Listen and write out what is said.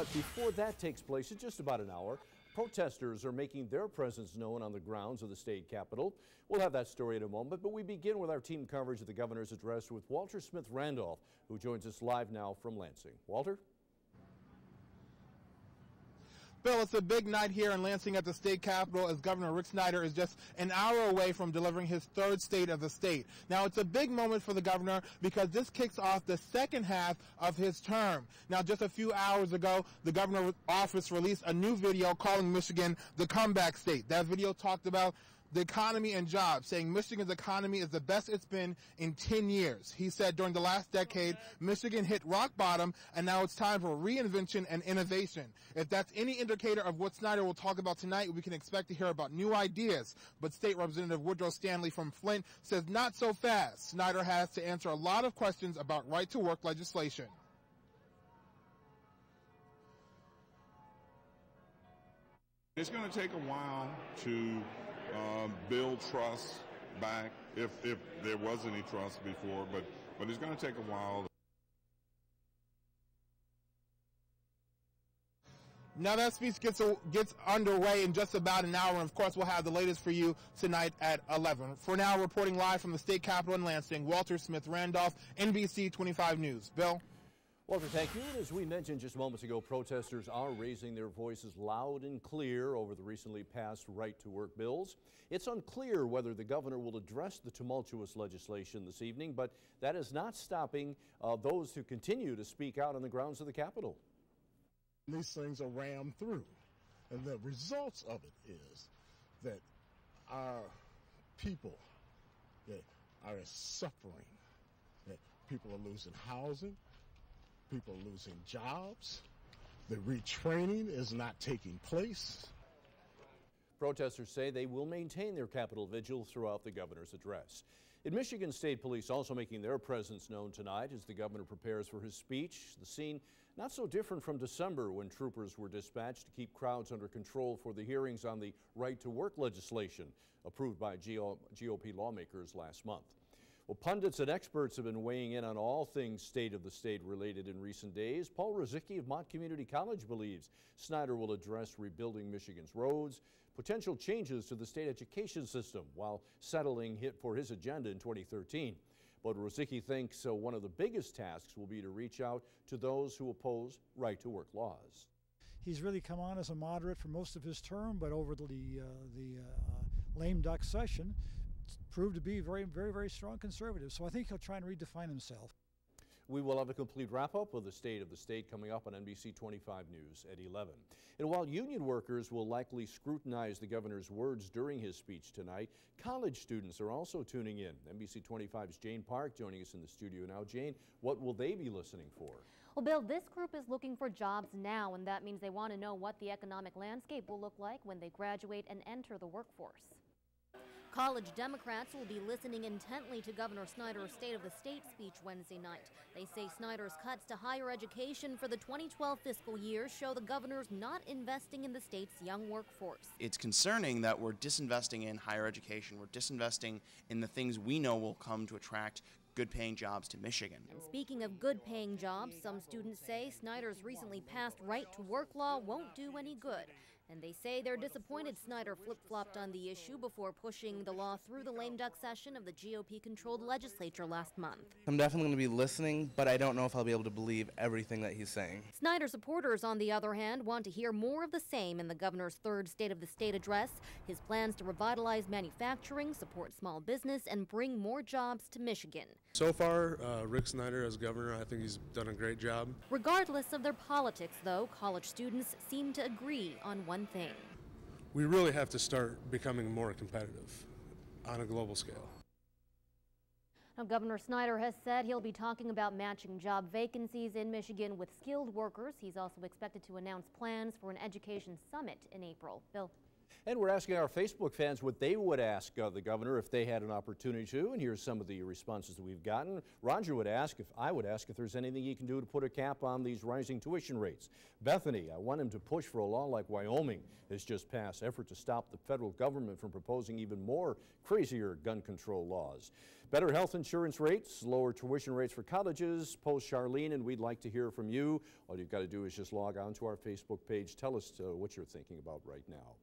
But before that takes place in just about an hour, protesters are making their presence known on the grounds of the state capitol. We'll have that story in a moment, but we begin with our team coverage of the governor's address with Walter Smith-Randolph, who joins us live now from Lansing. Walter? Bill, it's a big night here in Lansing at the state capitol as Governor Rick Snyder is just an hour away from delivering his third state of the state. Now, it's a big moment for the governor because this kicks off the second half of his term. Now, just a few hours ago, the governor's office released a new video calling Michigan the comeback state. That video talked about the economy and jobs, saying Michigan's economy is the best it's been in 10 years. He said during the last decade, Michigan hit rock bottom, and now it's time for reinvention and innovation. If that's any indicator of what Snyder will talk about tonight, we can expect to hear about new ideas. But State Representative Woodrow Stanley from Flint says not so fast. Snyder has to answer a lot of questions about right-to-work legislation. It's going to take a while to build trust back, if there was any trust before, but it's going to take a while. Now that speech gets underway in just about an hour, and of course we'll have the latest for you tonight at 11. For now, reporting live from the state capitol in Lansing, Walter Smith-Randolph, NBC 25 News. Bill? Walter, thank you. As we mentioned just moments ago, protesters are raising their voices loud and clear over the recently passed right-to-work bills. It's unclear whether the governor will address the tumultuous legislation this evening, but that is not stopping those who continue to speak out on the grounds of the Capitol. These things are rammed through, and the results of it is that our people are suffering, that people are losing housing, people are losing jobs. The retraining is not taking place. Protesters say they will maintain their Capitol vigil throughout the governor's address. In Michigan, State Police also making their presence known tonight as the governor prepares for his speech. The scene not so different from December when troopers were dispatched to keep crowds under control for the hearings on the right-to-work legislation approved by GOP lawmakers last month. Well, pundits and experts have been weighing in on all things state of the state related in recent days. Paul Rozicki of Mott Community College believes Snyder will address rebuilding Michigan's roads, potential changes to the state education system while settling for his agenda in 2013. But Rozicki thinks one of the biggest tasks will be to reach out to those who oppose right-to-work laws. He's really come on as a moderate for most of his term, but over the lame duck session, proved to be very strong conservative. So I think he'll try and redefine himself. We will have a complete wrap-up of the state of the state coming up on NBC 25 News at 11. And while union workers will likely scrutinize the governor's words during his speech tonight, college students are also tuning in. NBC 25's Jane Park joining us in the studio now. Jane, what will they be listening for? Well, Bill, this group is looking for jobs now, and that means they want to know what the economic landscape will look like when they graduate and enter the workforce. College Democrats will be listening intently to Governor Snyder's State of the State speech Wednesday night. They say Snyder's cuts to higher education for the 2012 fiscal year show the governor's not investing in the state's young workforce. It's concerning that we're disinvesting in higher education. We're disinvesting in the things we know will come to attract good-paying jobs to Michigan. And speaking of good-paying jobs, some students say Snyder's recently passed right-to-work law won't do any good. And they say they're disappointed Snyder flip-flopped on the issue before pushing the law through the lame duck session of the GOP-controlled legislature last month. I'm definitely going to be listening, but I don't know if I'll be able to believe everything that he's saying. Snyder supporters, on the other hand, want to hear more of the same in the governor's third State of the State address. His plans to revitalize manufacturing, support small business, and bring more jobs to Michigan. So far, Rick Snyder as governor, I think he's done a great job. Regardless of their politics, though, college students seem to agree on one thing. We really have to start becoming more competitive on a global scale. Now, Governor Snyder has said he'll be talking about matching job vacancies in Michigan with skilled workers. He's also expected to announce plans for an education summit in April. Bill? And we're asking our Facebook fans what they would ask the governor if they had an opportunity to, and here's some of the responses that we've gotten. Roger would ask I would ask if there's anything he can do to put a cap on these rising tuition rates. Bethany, I want him to push for a law like Wyoming has just passed, effort to stop the federal government from proposing even more crazier gun control laws. Better health insurance rates, lower tuition rates for colleges. Post Charlene, and we'd like to hear from you. All you've got to do is just log on to our Facebook page. Tell us what you're thinking about right now.